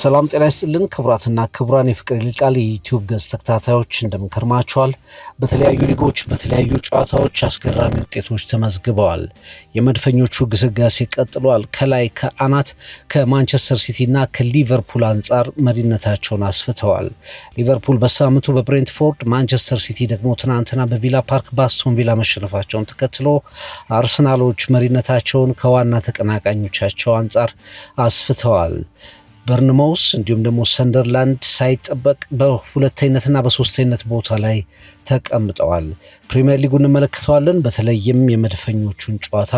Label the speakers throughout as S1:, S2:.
S1: ሰላም ጤና ይስጥልን ክቡራትና ክቡራን የፍቅር ይልቃል የዩቲዩብ ገጽ ተከታታዮች እንደምንከርማቸዋል። በተለያዩ ሊጎች በተለያዩ ጨዋታዎች አስገራሚ ውጤቶች ተመዝግበዋል። የመድፈኞቹ ግስጋሴ ቀጥሏል። ከላይ ከአናት ከማንቸስተር ሲቲና ከሊቨርፑል አንጻር መሪነታቸውን አስፍተዋል። ሊቨርፑል በሳምንቱ በብሬንትፎርድ፣ ማንቸስተር ሲቲ ደግሞ ትናንትና በቪላ ፓርክ በአስቶን ቪላ መሸነፋቸውን ተከትሎ አርሰናሎች መሪነታቸውን ከዋና ተቀናቃኞቻቸው አንጻር አስፍተዋል። በርንማውስ እንዲሁም ደግሞ ሰንደርላንድ ሳይጠበቅ በሁለተኝነትና በሶስተኝነት ቦታ ላይ ተቀምጠዋል። ፕሪሚየር ሊጉ እንመለከተዋለን። በተለይም የመድፈኞቹን ጨዋታ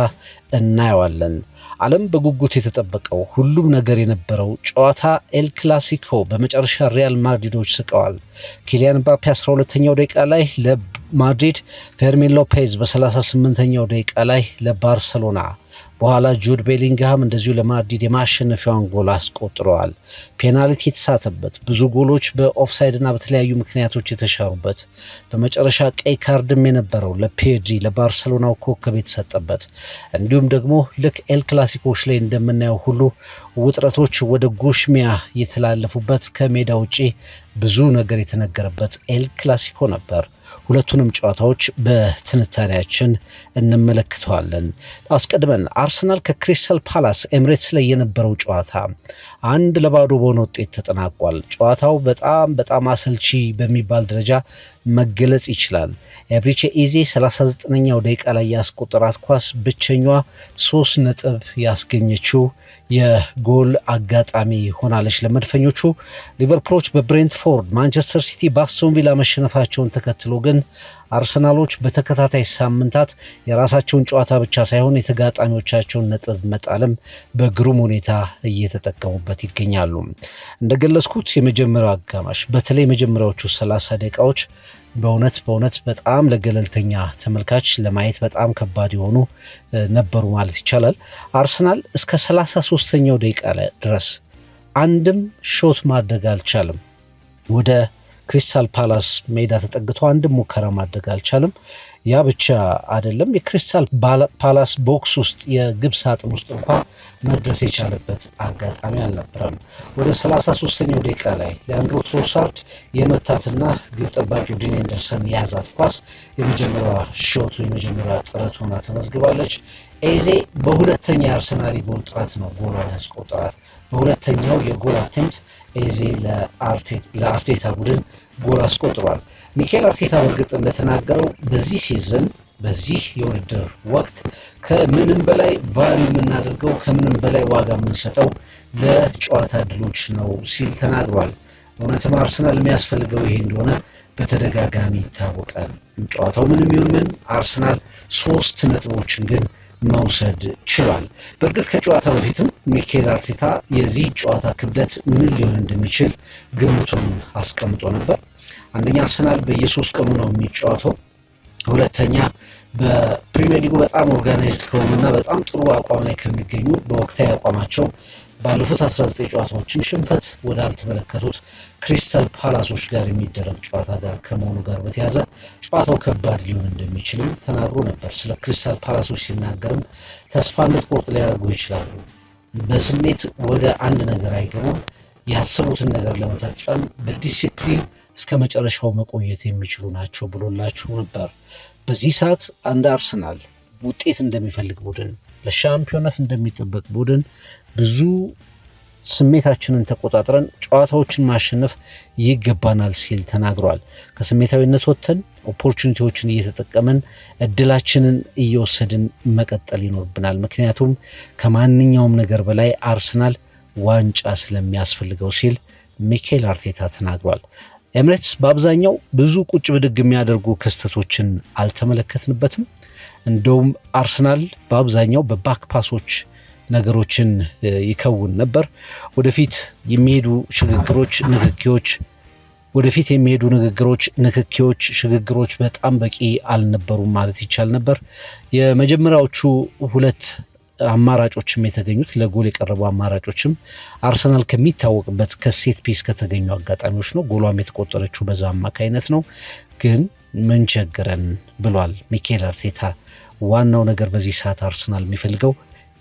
S1: እናየዋለን። ዓለም በጉጉት የተጠበቀው ሁሉም ነገር የነበረው ጨዋታ ኤል ክላሲኮ በመጨረሻ ሪያል ማድሪዶች ስቀዋል። ኪሊያን ምባፔ 12ኛው ደቂቃ ላይ ለማድሪድ፣ ፌርሚን ሎፔዝ በ38ኛው ደቂቃ ላይ ለባርሰሎና፣ በኋላ ጁድ ቤሊንግሃም እንደዚሁ ለማድሪድ የማሸነፊያውን ጎል አስቆጥረዋል። ፔናልቲ የተሳተበት፣ ብዙ ጎሎች በኦፍሳይድና በተለያዩ ምክንያቶች የተሻሩበት፣ በመጨረሻ ቀይ ካርድም የነበረው ለፔድሪ ለባርሰሎናው ኮከብ የተሰጠበት፣ እንዲሁም ደግሞ ልክ ኤል ክላሲኮች ላይ እንደምናየው ሁሉ ውጥረቶች ወደ ጉሽሚያ የተላለፉበት፣ ከሜዳ ውጪ ብዙ ነገር የተነገረበት ኤል ክላሲኮ ነበር። ሁለቱንም ጨዋታዎች በትንታኔያችን እንመለከተዋለን። አስቀድመን አርሰናል ከክሪስታል ፓላስ ኤምሬትስ ላይ የነበረው ጨዋታ 1-0 በሆነ ውጤት ተጠናቋል። ጨዋታው በጣም አሰልቺ በሚባል ደረጃ መገለጽ ይችላል። ኤብሪቼ ኢዜ 39ኛው ደቂቃ ላይ ያስቆጠራት ኳስ ብቸኛዋ 3 ነጥብ ያስገኘችው የጎል አጋጣሚ ሆናለች ለመድፈኞቹ። ሊቨርፑሎች በብሬንትፎርድ፣ ማንቸስተር ሲቲ በአስቶን ቪላ መሸነፋቸውን ተከትሎ ግን አርሰናሎች በተከታታይ ሳምንታት የራሳቸውን ጨዋታ ብቻ ሳይሆን የተጋጣሚዎቻቸውን ነጥብ መጣልም በግሩም ሁኔታ እየተጠቀሙበት ይገኛሉ። እንደገለጽኩት የመጀመሪያው አጋማሽ በተለይ የመጀመሪያዎቹ 30 ደቂቃዎች በእውነት በጣም ለገለልተኛ ተመልካች ለማየት በጣም ከባድ የሆኑ ነበሩ ማለት ይቻላል። አርሰናል እስከ 33ኛው ደቂቃ ላይ ድረስ አንድም ሾት ማድረግ አልቻለም። ወደ ክሪስታል ፓላስ ሜዳ ተጠግቶ አንድም ሙከራ ማድረግ አልቻለም። ያ ብቻ አይደለም፣ የክሪስታል ፓላስ ቦክስ ውስጥ የግብ ሳጥን ውስጥ እንኳን መድረስ የቻለበት አጋጣሚ አልነበረም። ወደ 33ኛው ደቂቃ ላይ ሊያንድሮ ትሮሳርድ የመታትና ግብ ጠባቂው ዲን ኤንደርሰን የያዛት ኳስ የመጀመሪያ ሾቱ የመጀመሪያ ጥረት ሆና ተመዝግባለች። ኤዜ በሁለተኛ የአርሰናል ጎል ጥረት ነው ጎሏን ያስቆጠራት። በሁለተኛው የጎል አቴምፕት ኤዜ ለአርቴታ ቡድን ጎል አስቆጥሯል። ሚኬል አርቴታ በእርግጥ እንደተናገረው በዚህ ሲዝን በዚህ የውድድር ወቅት ከምንም በላይ ቫልዩ የምናደርገው ከምንም በላይ ዋጋ የምንሰጠው ለጨዋታ ድሎች ነው ሲል ተናግሯል። እውነትም አርሰናል የሚያስፈልገው ይሄ እንደሆነ በተደጋጋሚ ይታወቃል። ጨዋታው ምንም ይሁን ምን አርሰናል 3 ነጥቦችን ግን መውሰድ ችሏል። በእርግጥ ከጨዋታ በፊትም ሚኬል አርቴታ የዚህ ጨዋታ ክብደት ምን ሊሆን እንደሚችል ግምቱን አስቀምጦ ነበር። አንደኛ አርሰናል በየ3 ቀኑ ነው የሚጫወተው። ሁለተኛ በፕሪሚየር ሊጉ በጣም ኦርጋናይዝድ ከሆኑና በጣም ጥሩ አቋም ላይ ከሚገኙ በወቅታዊ አቋማቸው ባለፉት 19 ጨዋታዎችን ሽንፈት ወዳልተመለከቱት ክሪስታል ፓላሶች ጋር የሚደረግ ጨዋታ ጋር ከመሆኑ ጋር በተያያዘ ጨዋታው ከባድ ሊሆን እንደሚችልም ተናግሮ ነበር። ስለ ክሪስታል ፓላሶች ሲናገርም ተስፋ እንድትቆርጥ ሊያደርጉ ይችላሉ፣ በስሜት ወደ አንድ ነገር አይገቡም፣ ያሰቡትን ነገር ለመፈጸም በዲሲፕሊን እስከ መጨረሻው መቆየት የሚችሉ ናቸው ብሎላችሁ ነበር። በዚህ ሰዓት አንድ አርሰናል ውጤት እንደሚፈልግ ቡድን፣ ለሻምፒዮናት እንደሚጠበቅ ቡድን ብዙ ስሜታችንን ተቆጣጥረን ጨዋታዎችን ማሸነፍ ይገባናል ሲል ተናግሯል። ከስሜታዊነት ወጥተን ኦፖርቹኒቲዎችን እየተጠቀመን እድላችንን እየወሰድን መቀጠል ይኖርብናል። ምክንያቱም ከማንኛውም ነገር በላይ አርሰናል ዋንጫ ስለሚያስፈልገው ሲል ሚኬል አርቴታ ተናግሯል። ኤምሬትስ በአብዛኛው ብዙ ቁጭ ብድግ የሚያደርጉ ክስተቶችን አልተመለከትንበትም። እንደውም አርሰናል በአብዛኛው በባክ ፓሶች ነገሮችን ይከውን ነበር። ወደፊት የሚሄዱ ሽግግሮች በጣም በቂ አልነበሩም ማለት ይቻል ነበር። የመጀመሪያዎቹ 2 አማራጮችም የተገኙት ለጎል የቀረቡ አማራጮችም አርሰናል ከሚታወቅበት ከሴት ፒስ ከተገኙ አጋጣሚዎች ነው። ጎሏም የተቆጠረችው በዛ አማካይነት ነው። ግን ምን ቸገረን ብሏል ሚኬል አርቴታ። ዋናው ነገር በዚህ ሰዓት አርሰናል የሚፈልገው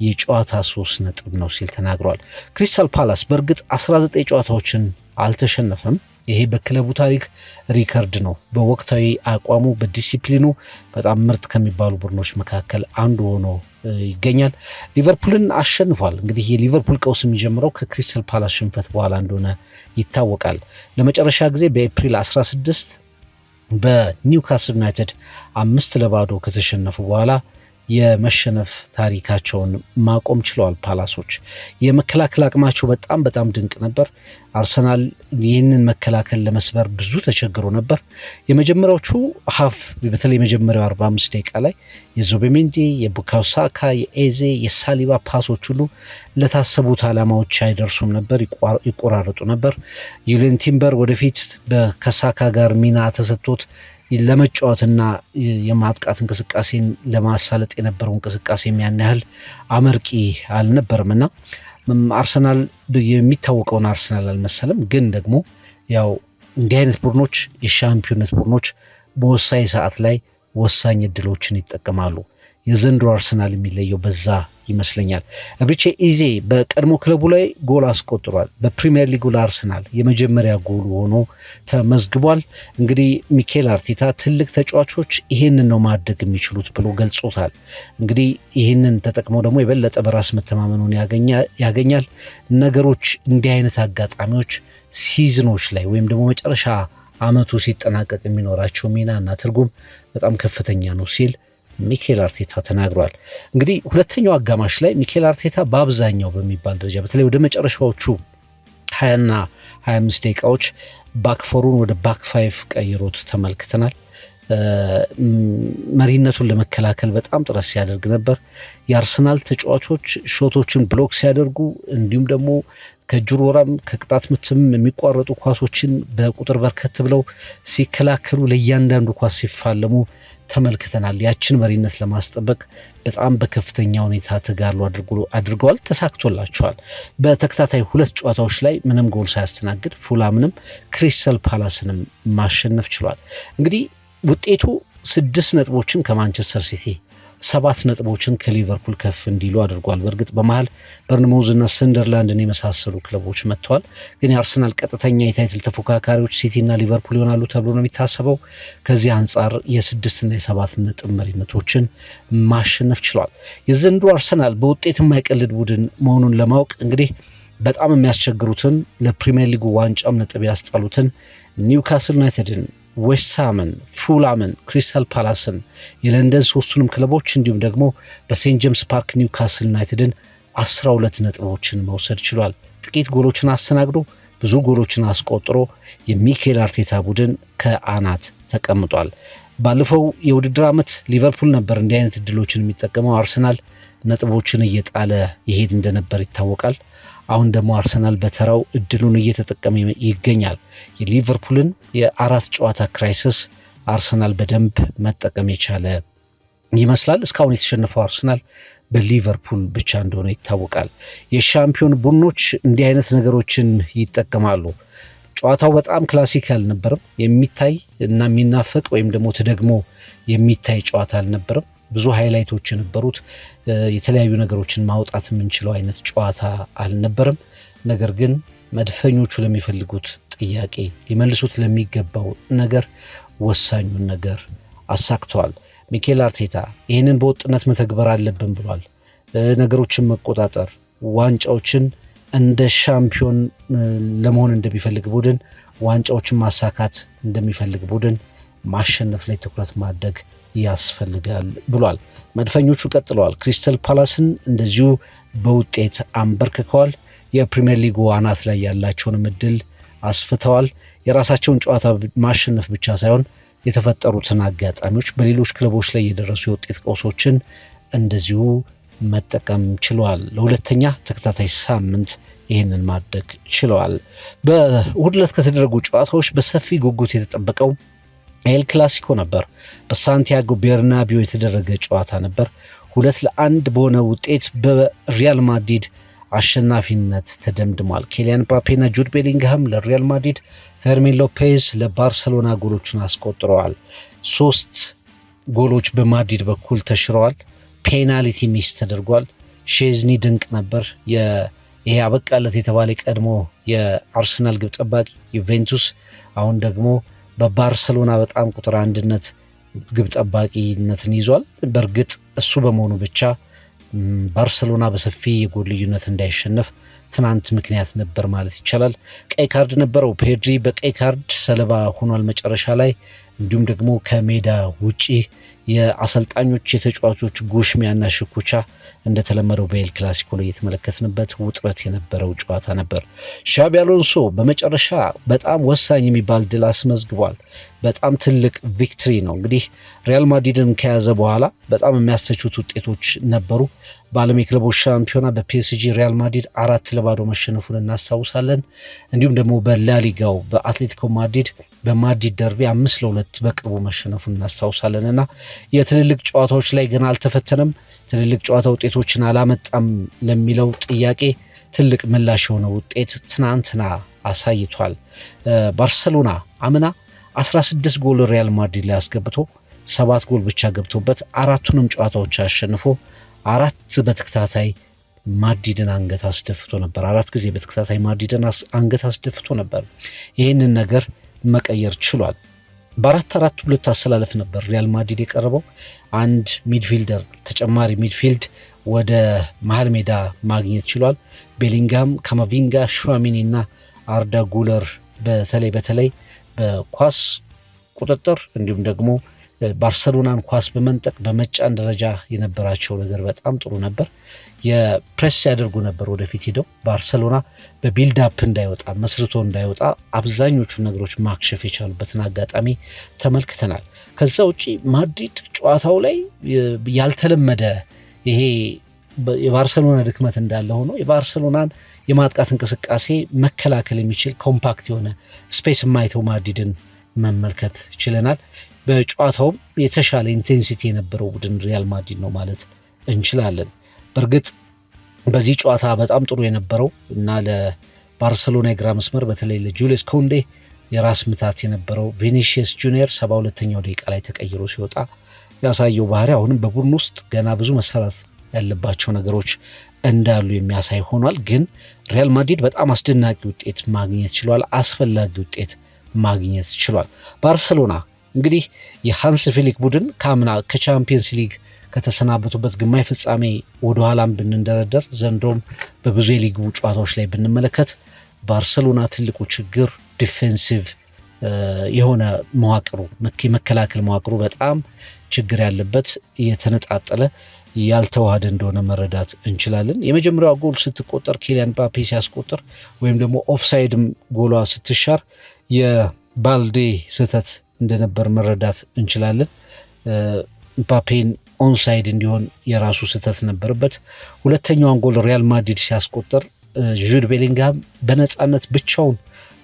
S1: የጨዋታ 3 ነጥብ ነው ሲል ተናግሯል። ክሪስታል ፓላስ በእርግጥ 19 ጨዋታዎችን አልተሸነፈም። ይሄ በክለቡ ታሪክ ሪከርድ ነው። በወቅታዊ አቋሙ በዲሲፕሊኑ በጣም ምርጥ ከሚባሉ ቡድኖች መካከል አንዱ ሆኖ ይገኛል። ሊቨርፑልን አሸንፏል። እንግዲህ የሊቨርፑል ቀውስ የሚጀምረው ከክሪስታል ፓላስ ሽንፈት በኋላ እንደሆነ ይታወቃል። ለመጨረሻ ጊዜ በኤፕሪል 16 በኒውካስል ዩናይትድ 5-0 ከተሸነፉ በኋላ የመሸነፍ ታሪካቸውን ማቆም ችለዋል። ፓላሶች የመከላከል አቅማቸው በጣም ድንቅ ነበር። አርሰናል ይህንን መከላከል ለመስበር ብዙ ተቸግሮ ነበር። የመጀመሪያዎቹ ሀፍ በተለይ የመጀመሪያው 45 ደቂቃ ላይ የዙቤሜንዲ፣ የቡካዮ ሳካ፣ የኤዜ፣ የሳሊባ ፓሶች ሁሉ ለታሰቡት ዓላማዎች አይደርሱም ነበር፣ ይቆራረጡ ነበር። ዩሊየን ቲምበር ወደፊት ከሳካ ጋር ሚና ተሰጥቶት ለመጫወትና የማጥቃት እንቅስቃሴን ለማሳለጥ የነበረው እንቅስቃሴ ያን ያህል አመርቂ አልነበርምና አርሰናል የሚታወቀውን አርሰናል አልመሰለም። ግን ደግሞ ያው እንዲህ አይነት ቡድኖች የሻምፒዮንነት ቡድኖች በወሳኝ ሰዓት ላይ ወሳኝ እድሎችን ይጠቀማሉ። የዘንድሮ አርሰናል የሚለየው በዛ ይመስለኛል። ኤብሪቼ ኢዜ በቀድሞ ክለቡ ላይ ጎል አስቆጥሯል። በፕሪሚየር ሊጉ ለአርሰናል የመጀመሪያ ጎሉ ሆኖ ተመዝግቧል። እንግዲህ ሚኬል አርቴታ ትልቅ ተጫዋቾች ይህንን ነው ማድረግ የሚችሉት ብሎ ገልጾታል። እንግዲህ ይህንን ተጠቅመው ደግሞ የበለጠ በራስ መተማመኑን ያገኛል። ነገሮች እንዲህ አይነት አጋጣሚዎች ሲዝኖች ላይ ወይም ደግሞ መጨረሻ አመቱ ሲጠናቀቅ የሚኖራቸው ሚና እና ትርጉም በጣም ከፍተኛ ነው ሲል ሚኬል አርቴታ ተናግሯል። እንግዲህ ሁለተኛው አጋማሽ ላይ ሚኬል አርቴታ በአብዛኛው በሚባል ደረጃ በተለይ ወደ መጨረሻዎቹ 20 እና 25 ደቂቃዎች ባክፎሩን ወደ ባክ 5 ቀይሮት ተመልክተናል። መሪነቱን ለመከላከል በጣም ጥረት ሲያደርግ ነበር። የአርሰናል ተጫዋቾች ሾቶችን ብሎክ ሲያደርጉ እንዲሁም ደግሞ ከጁሮራም ከቅጣት ምትም የሚቋረጡ ኳሶችን በቁጥር በርከት ብለው ሲከላከሉ ለእያንዳንዱ ኳስ ሲፋለሙ ተመልክተናል። ያችን መሪነት ለማስጠበቅ በጣም በከፍተኛ ሁኔታ ተጋድሎ አድርገዋል። ተሳክቶላቸዋል። በተከታታይ 2 ጨዋታዎች ላይ ምንም ጎል ሳያስተናግድ ፉላምንም ክሪስታል ፓላስንም ማሸነፍ ችሏል። እንግዲህ ውጤቱ 6 ነጥቦችን ከማንቸስተር ሲቲ 7 ነጥቦችን ከሊቨርፑል ከፍ እንዲሉ አድርጓል። በእርግጥ በመሃል በርንማውዝና ሰንደርላንድን የመሳሰሉ ክለቦች መጥተዋል። ግን የአርሰናል ቀጥተኛ የታይትል ተፎካካሪዎች ሲቲና ሊቨርፑል ይሆናሉ ተብሎ ነው የሚታሰበው። ከዚህ አንጻር የ6 እና የ7 ነጥብ መሪነቶችን ማሸነፍ ችሏል። የዘንድሮ አርሰናል በውጤት የማይቀልድ ቡድን መሆኑን ለማወቅ እንግዲህ በጣም የሚያስቸግሩትን ለፕሪሚየር ሊጉ ዋንጫም ነጥብ ያስጣሉትን ኒውካስል ዩናይትድን፣ ዌስትሃምን፣ ፉላምን፣ ክሪስታል ፓላስን የለንደን 3ቱንም ክለቦች እንዲሁም ደግሞ በሴንት ጄምስ ፓርክ ኒውካስል ዩናይትድን 12 ነጥቦችን መውሰድ ችሏል። ጥቂት ጎሎችን አስተናግዶ ብዙ ጎሎችን አስቆጥሮ የሚኬል አርቴታ ቡድን ከአናት ተቀምጧል። ባለፈው የውድድር ዓመት ሊቨርፑል ነበር እንዲህ አይነት እድሎችን የሚጠቀመው። አርሰናል ነጥቦችን እየጣለ ይሄድ እንደነበር ይታወቃል። አሁን ደግሞ አርሰናል በተራው እድሉን እየተጠቀመ ይገኛል። የሊቨርፑልን የ4 ጨዋታ ክራይሲስ አርሰናል በደንብ መጠቀም የቻለ ይመስላል። እስካሁን የተሸነፈው አርሰናል በሊቨርፑል ብቻ እንደሆነ ይታወቃል። የሻምፒዮን ቡድኖች እንዲህ አይነት ነገሮችን ይጠቀማሉ። ጨዋታው በጣም ክላሲክ አልነበረም። የሚታይ እና የሚናፈቅ ወይም ደግሞ ተደግሞ የሚታይ ጨዋታ አልነበረም። ብዙ ሃይላይቶች የነበሩት የተለያዩ ነገሮችን ማውጣት የምንችለው አይነት ጨዋታ አልነበረም። ነገር ግን መድፈኞቹ ለሚፈልጉት ጥያቄ ሊመልሱት ለሚገባው ነገር ወሳኙን ነገር አሳክተዋል። ሚኬል አርቴታ ይህንን በወጥነት መተግበር አለብን ብሏል። ነገሮችን መቆጣጠር፣ ዋንጫዎችን እንደ ሻምፒዮን ለመሆን እንደሚፈልግ ቡድን ዋንጫዎችን ማሳካት እንደሚፈልግ ቡድን ማሸነፍ ላይ ትኩረት ማድረግ ያስፈልጋል ብሏል። መድፈኞቹ ቀጥለዋል። ክሪስታል ፓላስን እንደዚሁ በውጤት አንበርክከዋል። የፕሪሚየር ሊጉ አናት ላይ ያላቸውን እድል አስፍተዋል። የራሳቸውን ጨዋታ ማሸነፍ ብቻ ሳይሆን የተፈጠሩትን አጋጣሚዎች በሌሎች ክለቦች ላይ የደረሱ የውጤት ቀውሶችን እንደዚሁ መጠቀም ችለዋል። ለሁለተኛ ተከታታይ ሳምንት ይህንን ማድረግ ችለዋል። በእሁድ ዕለት ከተደረጉ ጨዋታዎች በሰፊ ጉጉት የተጠበቀው ኤል ክላሲኮ ነበር። በሳንቲያጎ ቤርናቢዮ የተደረገ ጨዋታ ነበር። 2-1 በሆነ ውጤት በሪያል ማድሪድ አሸናፊነት ተደምድሟል። ኬሊያን ምባፔና ጁድ ቤሊንግሃም ለሪያል ማድሪድ፣ ፌርሚን ሎፔዝ ለባርሰሎና ጎሎችን አስቆጥረዋል። 3 ጎሎች በማድሪድ በኩል ተሽረዋል። ፔናልቲ ሚስ ተደርጓል። ሼዝኒ ድንቅ ነበር። ይሄ አበቃለት የተባለ ቀድሞ የአርሰናል ግብ ጠባቂ ዩቬንቱስ አሁን ደግሞ በባርሰሎና በጣም ቁጥር አንድነት ግብ ጠባቂነትን ይዟል። በእርግጥ እሱ በመሆኑ ብቻ ባርሰሎና በሰፊ የጎል ልዩነት እንዳይሸነፍ ትናንት ምክንያት ነበር ማለት ይቻላል። ቀይ ካርድ ነበረው። ፔድሪ በቀይ ካርድ ሰለባ ሆኗል መጨረሻ ላይ። እንዲሁም ደግሞ ከሜዳ ውጪ የአሰልጣኞች የተጫዋቾች ጉሽሚያና ሽኩቻ እንደተለመደው በኤል ክላሲኮ ላይ የተመለከትንበት ውጥረት የነበረው ጨዋታ ነበር። ሻቢ አሎንሶ በመጨረሻ በጣም ወሳኝ የሚባል ድል አስመዝግቧል። በጣም ትልቅ ቪክትሪ ነው። እንግዲህ ሪያል ማድሪድን ከያዘ በኋላ በጣም የሚያስተቹት ውጤቶች ነበሩ። በዓለም የክለቦች ሻምፒዮና በፒኤስጂ ሪያል ማድሪድ 4-0 መሸነፉን እናስታውሳለን። እንዲሁም ደግሞ በላሊጋው በአትሌቲኮ ማድሪድ በማድሪድ ደርቢ 5-2 በቅርቡ መሸነፉን እናስታውሳለን እና የትልልቅ ጨዋታዎች ላይ ገና አልተፈተነም፣ ትልልቅ ጨዋታ ውጤቶችን አላመጣም ለሚለው ጥያቄ ትልቅ ምላሽ የሆነ ውጤት ትናንትና አሳይቷል። ባርሰሎና አምና 16 ጎል ሪያል ማድሪድ ላይ አስገብቶ 7 ጎል ብቻ ገብቶበት አራቱንም ጨዋታዎች አሸንፎ 4 በተከታታይ ማድሪድን አንገት አስደፍቶ ነበር። 4 ጊዜ በተከታታይ ማድሪድን አንገት አስደፍቶ ነበር። ይህንን ነገር መቀየር ችሏል። በ4-4-2 አሰላለፍ ነበር ሪያል ማድሪድ የቀረበው። አንድ ሚድፊልደር ተጨማሪ ሚድፊልድ ወደ መሀል ሜዳ ማግኘት ችሏል። ቤሊንጋም፣ ካማቪንጋ፣ ሹዋሚኒ እና አርዳ ጉለር በተለይ በኳስ ቁጥጥር እንዲሁም ደግሞ ባርሰሎናን ኳስ በመንጠቅ በመጫን ደረጃ የነበራቸው ነገር በጣም ጥሩ ነበር። የፕሬስ ያደርጉ ነበር ወደፊት ሄደው ባርሰሎና በቢልዳፕ እንዳይወጣ መስርቶ እንዳይወጣ አብዛኞቹ ነገሮች ማክሸፍ የቻሉበትን አጋጣሚ ተመልክተናል። ከዛ ውጪ ማድሪድ ጨዋታው ላይ ያልተለመደ ይሄ የባርሰሎና ድክመት እንዳለ ሆኖ የባርሰሎናን የማጥቃት እንቅስቃሴ መከላከል የሚችል ኮምፓክት የሆነ ስፔስ የማይተው ማድሪድን መመልከት ችለናል። በጨዋታውም የተሻለ ኢንቴንሲቲ የነበረው ቡድን ሪያል ማድሪድ ነው ማለት እንችላለን። በእርግጥ በዚህ ጨዋታ በጣም ጥሩ የነበረው እና ለባርሰሎና የግራ መስመር በተለይ ለጁልስ ኮንዴ የራስ ምታት የነበረው ቪኒሺየስ ጁኒየር 72ኛው ደቂቃ ላይ ተቀይሮ ሲወጣ ያሳየው ባህሪ አሁንም በቡድን ውስጥ ገና ብዙ መሰራት ያለባቸው ነገሮች እንዳሉ የሚያሳይ ሆኗል። ግን ሪያል ማድሪድ በጣም አስደናቂ ውጤት ማግኘት ችሏል። አስፈላጊ ውጤት ማግኘት ችሏል። ባርሰሎና እንግዲህ የሃንስ ፊሊክ ቡድን ካምና ከቻምፒየንስ ሊግ ከተሰናበቱበት ግማሽ ፍጻሜ ወደኋላም ብንደረደር ዘንድሮም በብዙ የሊጉ ጨዋታዎች ላይ ብንመለከት ባርሰሎና ትልቁ ችግር ዲፌንሲቭ የሆነ መዋቅሩ መከላከል መዋቅሩ በጣም ችግር ያለበት የተነጣጠለ ያልተዋሃደ እንደሆነ መረዳት እንችላለን። የመጀመሪያው ጎል ስትቆጠር ኪሊያን ምባፔ ሲያስቆጥር ወይም ደግሞ ኦፍሳይድም ጎሏ ስትሻር የባልዴ ስህተት እንደነበር መረዳት እንችላለን። ምባፔን ኦንሳይድ እንዲሆን የራሱ ስህተት ነበረበት። ሁለተኛውን ጎል ሪያል ማድሪድ ሲያስቆጥር ጁድ ቤሊንግሃም በነፃነት ብቻውን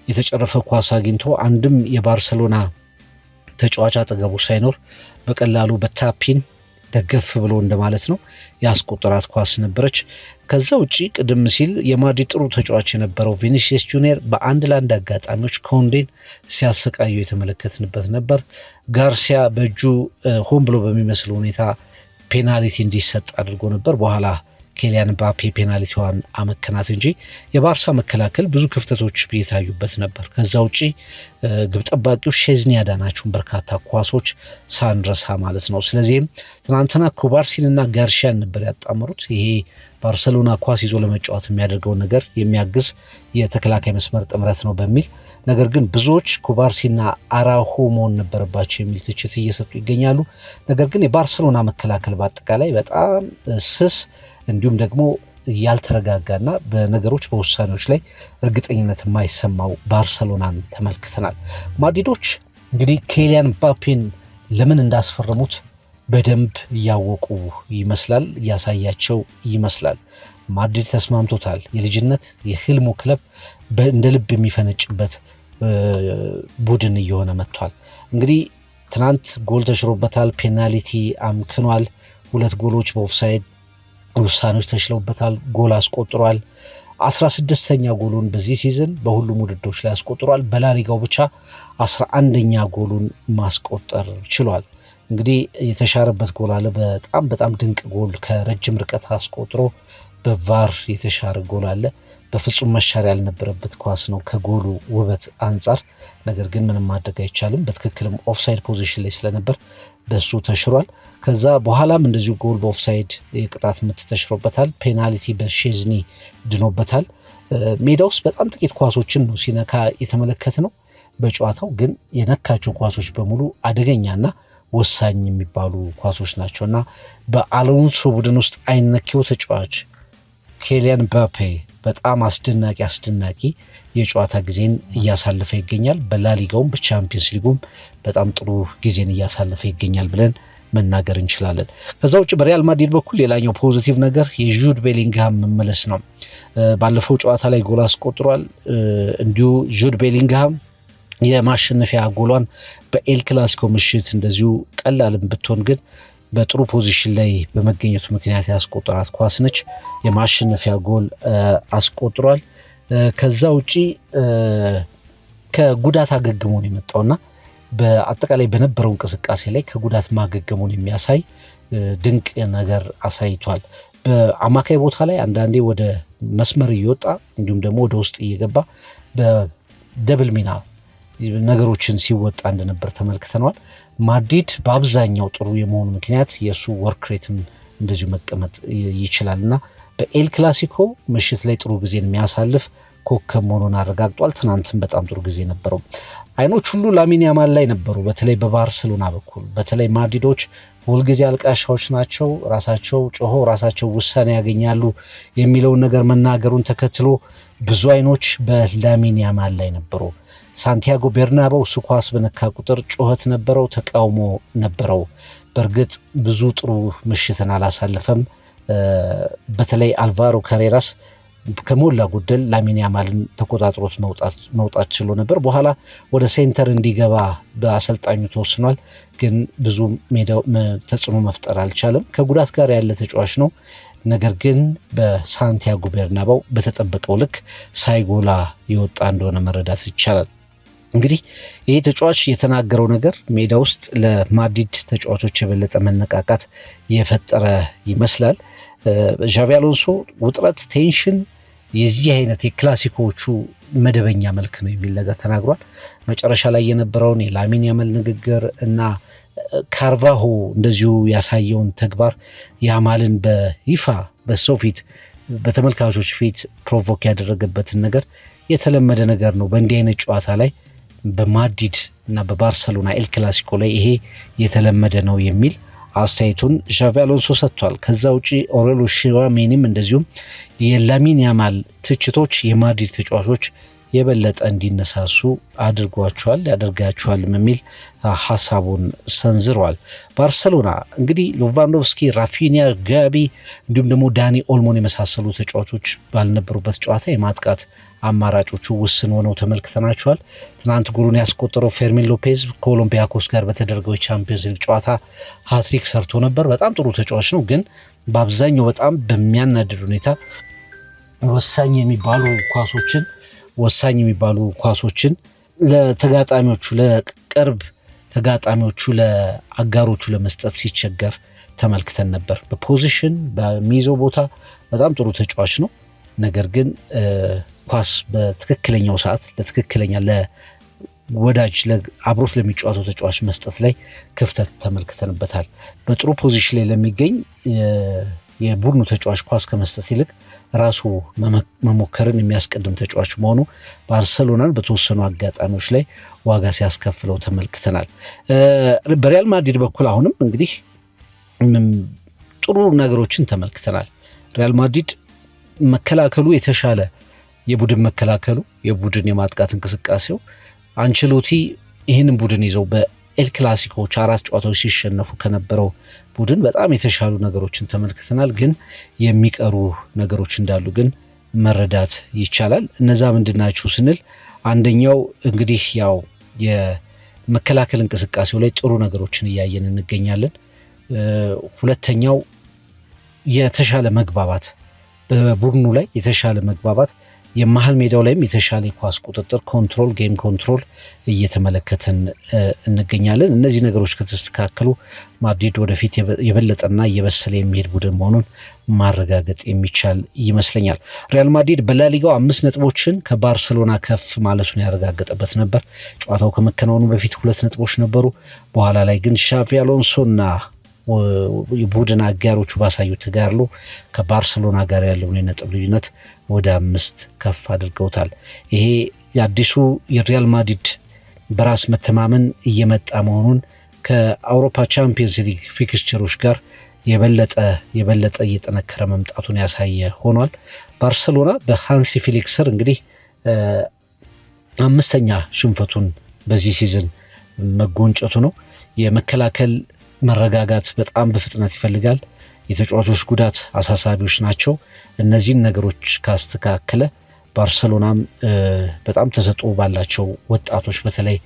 S1: የተጨረፈ ኳስ አግኝቶ አንድም የባርሰሎና ተጫዋች አጠገቡ ሳይኖር በቀላሉ በታፒን ደገፍ ብሎ እንደማለት ነው ያስቆጠራት ኳስ ነበረች። ከዛ ውጪ ቅድም ሲል የማድሪድ ጥሩ ተጫዋች የነበረው ቪኒሺየስ ጁኒየር በአንድ ለአንድ አጋጣሚዎች ኮንዴን ሲያሰቃዩ የተመለከትንበት ነበር። ጋርሲያ በእጁ ሆን ብሎ በሚመስል ሁኔታ ፔናልቲ እንዲሰጥ አድርጎ ነበር። በኋላ ኬሊያን ምባፔ ፔናልቲዋን አመከናት እንጂ የባርሳ መከላከል ብዙ ክፍተቶች የታዩበት ነበር። ከዛ ውጪ ግብ ጠባቂው ሼዝኒ ያዳናቸውን በርካታ ኳሶች ሳንረሳ ማለት ነው። ስለዚህም ትናንትና ኩባርሲንና ጋርሺያን ነበር ያጣመሩት። ይሄ ባርሰሎና ኳስ ይዞ ለመጫወት የሚያደርገውን ነገር የሚያግዝ የተከላካይ መስመር ጥምረት ነው በሚል ነገር ግን ብዙዎች ኩባርሲና አራሆ መሆን ነበረባቸው የሚል ትችት እየሰጡ ይገኛሉ። ነገር ግን የባርሰሎና መከላከል በአጠቃላይ በጣም ስስ እንዲሁም ደግሞ ያልተረጋጋና በነገሮች በውሳኔዎች ላይ እርግጠኝነት የማይሰማው ባርሰሎናን ተመልክተናል። ማድሪዶች እንግዲህ ኬሊያን ምባፔን ለምን እንዳስፈረሙት በደንብ እያወቁ ይመስላል፣ እያሳያቸው ይመስላል። ማድሪድ ተስማምቶታል። የልጅነት የህልሙ ክለብ እንደ ልብ የሚፈነጭበት ቡድን እየሆነ መጥቷል። እንግዲህ ትናንት ጎል ተሽሮበታል፣ ፔናልቲ አምክኗል፣ 2 ጎሎች በኦፍሳይድ ውሳኔዎች ተሽለውበታል፣ ጎል አስቆጥሯል። 16ኛ ጎሉን በዚህ ሲዝን በሁሉም ውድድሮች ላይ አስቆጥሯል። በላሊጋው ብቻ 11ኛ ጎሉን ማስቆጠር ችሏል። እንግዲህ የተሻረበት ጎል አለ። በጣም ድንቅ ጎል ከረጅም ርቀት አስቆጥሮ በቫር የተሻረ ጎል አለ። በፍጹም መሻር ያልነበረበት ኳስ ነው ከጎሉ ውበት አንጻር። ነገር ግን ምንም ማድረግ አይቻልም። በትክክልም ኦፍሳይድ ፖዚሽን ላይ ስለነበር በሱ ተሽሯል። ከዛ በኋላም እንደዚሁ ጎል በኦፍሳይድ የቅጣት ምት ተሽሮበታል። ፔናልቲ በሼዝኒ ድኖበታል። ሜዳ ውስጥ በጣም ጥቂት ኳሶችን ነው ሲነካ የተመለከት ነው። በጨዋታው ግን የነካቸው ኳሶች በሙሉ አደገኛና ወሳኝ የሚባሉ ኳሶች ናቸው እና በአሎንሶ ቡድን ውስጥ አይነኬው ተጫዋች ኬሊያን ምባፔ በጣም አስደናቂ የጨዋታ ጊዜን እያሳለፈ ይገኛል። በላሊጋውም በቻምፒየንስ ሊጉም በጣም ጥሩ ጊዜን እያሳለፈ ይገኛል ብለን መናገር እንችላለን። ከዛ ውጭ በሪያል ማድሪድ በኩል ሌላኛው ፖዚቲቭ ነገር የጁድ ቤሊንግሃም መመለስ ነው። ባለፈው ጨዋታ ላይ ጎል አስቆጥሯል። እንዲሁ ጁድ ቤሊንግሃም የማሸነፊያ ጎሏን በኤል ክላሲኮ ምሽት እንደዚሁ ቀላልም ብትሆን ግን በጥሩ ፖዚሽን ላይ በመገኘቱ ምክንያት ያስቆጠራት ኳስ ነች። የማሸነፊያ ጎል አስቆጥሯል። ከዛ ውጪ ከጉዳት አገግሞን የመጣውና በአጠቃላይ በነበረው እንቅስቃሴ ላይ ከጉዳት ማገገሙን የሚያሳይ ድንቅ ነገር አሳይቷል። በአማካይ ቦታ ላይ አንዳንዴ ወደ መስመር እየወጣ እንዲሁም ደግሞ ወደ ውስጥ እየገባ በደብል ሚና ነገሮችን ሲወጣ እንደነበር ተመልክተናል። ማድሪድ በአብዛኛው ጥሩ የመሆኑ ምክንያት የእሱ ወርክ ሬትም እንደዚሁ መቀመጥ ይችላል እና በኤል ክላሲኮ ምሽት ላይ ጥሩ ጊዜን የሚያሳልፍ ኮከብ መሆኑን አረጋግጧል። ትናንትም በጣም ጥሩ ጊዜ ነበረው። አይኖች ሁሉ ላሚን ያማል ላይ ነበሩ። በተለይ በባርሰሎና በኩል በተለይ ማድሪዶች ሁልጊዜ አልቃሻዎች ናቸው፣ ራሳቸው ጮሆ ራሳቸው ውሳኔ ያገኛሉ የሚለውን ነገር መናገሩን ተከትሎ ብዙ አይኖች በላሚን ያማል ላይ ነበሩ። ሳንቲያጎ ቤርናባው እሱ ኳስ በነካ ቁጥር ጩኸት ነበረው፣ ተቃውሞ ነበረው። በእርግጥ ብዙ ጥሩ ምሽትን አላሳለፈም። በተለይ አልቫሮ ካሬራስ ከሞላ ጎደል ላሚን ያማልን ተቆጣጥሮት መውጣት ችሎ ነበር። በኋላ ወደ ሴንተር እንዲገባ በአሰልጣኙ ተወስኗል፣ ግን ብዙ ሜዳው ተጽዕኖ መፍጠር አልቻለም። ከጉዳት ጋር ያለ ተጫዋች ነው። ነገር ግን በሳንቲያጎ ቤርናባው በተጠበቀው ልክ ሳይጎላ የወጣ እንደሆነ መረዳት ይቻላል። እንግዲህ ይህ ተጫዋች የተናገረው ነገር ሜዳ ውስጥ ለማድሪድ ተጫዋቾች የበለጠ መነቃቃት የፈጠረ ይመስላል። ዣቪ አሎንሶ ውጥረት፣ ቴንሽን የዚህ አይነት የክላሲኮቹ መደበኛ መልክ ነው የሚል ነገር ተናግሯል። መጨረሻ ላይ የነበረውን የላሚን ያማል ንግግር እና ካርቫሆ እንደዚሁ ያሳየውን ተግባር ያማልን በይፋ በሰው ፊት በተመልካቾች ፊት ፕሮቮክ ያደረገበትን ነገር የተለመደ ነገር ነው። በእንዲህ አይነት ጨዋታ ላይ በማድሪድ እና በባርሰሎና ኤል ክላሲኮ ላይ ይሄ የተለመደ ነው የሚል አስተያየቱን ዣቪ አሎንሶ ሰጥቷል። ከዛ ውጪ ኦሬሎ ሺዋሜኒም እንደዚሁም የላሚን ያማል ትችቶች የማድሪድ ተጫዋቾች የበለጠ እንዲነሳሱ አድርጓቸዋል ያደርጋቸዋልም የሚል ሀሳቡን ሰንዝሯል። ባርሰሎና እንግዲህ ሌቫንዶቭስኪ፣ ራፊኒያ፣ ጋቢ እንዲሁም ደግሞ ዳኒ ኦልሞን የመሳሰሉ ተጫዋቾች ባልነበሩበት ጨዋታ የማጥቃት አማራጮቹ ውስን ሆነው ተመልክተናቸዋል። ትናንት ጎሉን ያስቆጠረው ፌርሚን ሎፔዝ ከኦሎምፒያኮስ ጋር በተደረገው የቻምፒየንስ ሊግ ጨዋታ ሃትሪክ ሰርቶ ነበር። በጣም ጥሩ ተጫዋች ነው፣ ግን በአብዛኛው በጣም በሚያናድድ ሁኔታ ወሳኝ የሚባሉ ኳሶችን ለተጋጣሚዎቹ ለቅርብ ተጋጣሚዎቹ ለአጋሮቹ ለመስጠት ሲቸገር ተመልክተን ነበር። በፖዚሽን በሚይዘው ቦታ በጣም ጥሩ ተጫዋች ነው። ነገር ግን ኳስ በትክክለኛው ሰዓት ለትክክለኛ ለወዳጅ አብሮት ለሚጫወተው ተጫዋች መስጠት ላይ ክፍተት ተመልክተንበታል። በጥሩ ፖዚሽን ላይ ለሚገኝ የቡድኑ ተጫዋች ኳስ ከመስጠት ይልቅ ራሱ መሞከርን የሚያስቀድም ተጫዋች መሆኑ ባርሰሎናን በተወሰኑ አጋጣሚዎች ላይ ዋጋ ሲያስከፍለው ተመልክተናል። በሪያል ማድሪድ በኩል አሁንም እንግዲህ ጥሩ ነገሮችን ተመልክተናል። ሪያል ማድሪድ መከላከሉ የተሻለ የቡድን መከላከሉ የቡድን የማጥቃት እንቅስቃሴው አንቸሎቲ ይህንን ቡድን ይዘው በኤል ክላሲኮች 4 ጨዋታዎች ሲሸነፉ ከነበረው ቡድን በጣም የተሻሉ ነገሮችን ተመልክተናል። ግን የሚቀሩ ነገሮች እንዳሉ ግን መረዳት ይቻላል። እነዛ ምንድናችሁ ስንል አንደኛው እንግዲህ ያው የመከላከል እንቅስቃሴው ላይ ጥሩ ነገሮችን እያየን እንገኛለን። ሁለተኛው የተሻለ መግባባት በቡድኑ ላይ የተሻለ መግባባት የመሃል ሜዳው ላይም የተሻለ ኳስ ቁጥጥር ኮንትሮል ጌም ኮንትሮል እየተመለከተን እንገኛለን። እነዚህ ነገሮች ከተስተካከሉ ማድሪድ ወደፊት የበለጠና እየበሰለ የሚሄድ ቡድን መሆኑን ማረጋገጥ የሚቻል ይመስለኛል። ሪያል ማድሪድ በላሊጋው 5 ነጥቦችን ከባርሰሎና ከፍ ማለቱን ያረጋገጠበት ነበር። ጨዋታው ከመከናወኑ በፊት 2 ነጥቦች ነበሩ። በኋላ ላይ ግን ሻቪ አሎንሶና የቡድን አጋሮቹ ባሳዩት ተጋድሎ ከባርሰሎና ጋር ያለውን የነጥብ ልዩነት ወደ 5 ከፍ አድርገውታል። ይሄ የአዲሱ የሪያል ማድሪድ በራስ መተማመን እየመጣ መሆኑን ከአውሮፓ ቻምፒየንስ ሊግ ፊክስቸሮች ጋር የበለጠ እየጠነከረ መምጣቱን ያሳየ ሆኗል። ባርሰሎና በሃንሲ ፍሊክ ስር እንግዲህ 5ኛ ሽንፈቱን በዚህ ሲዝን መጎንጨቱ ነው። የመከላከል መረጋጋት በጣም በፍጥነት ይፈልጋል። የተጫዋቾች ጉዳት አሳሳቢዎች ናቸው። እነዚህን ነገሮች ካስተካከለ ባርሰሎናም በጣም ተሰጥኦ ባላቸው ወጣቶች በተለይ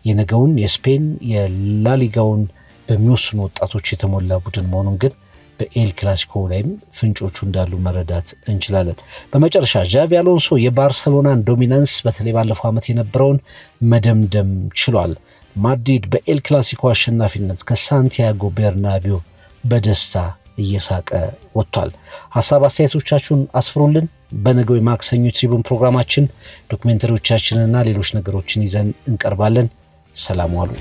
S1: የነገውን የስፔን የላሊጋውን በሚወስኑ ወጣቶች የተሞላ ቡድን መሆኑን ግን በኤል ክላሲኮ ላይም ፍንጮቹ እንዳሉ መረዳት እንችላለን። በመጨረሻ ዣቪ አሎንሶ የባርሰሎናን ዶሚናንስ በተለይ ባለፈው ዓመት የነበረውን መደምደም ችሏል። ማድሪድ በኤል ክላሲኮ አሸናፊነት ከሳንቲያጎ ቤርናቢዮ በደስታ እየሳቀ ወጥቷል። ሀሳብ አስተያየቶቻችሁን አስፍሩልን። በነገው የማክሰኞ ትሪቡን ፕሮግራማችን ዶክሜንተሪዎቻችንና ሌሎች ነገሮችን ይዘን እንቀርባለን። ሰላም ዋሉ።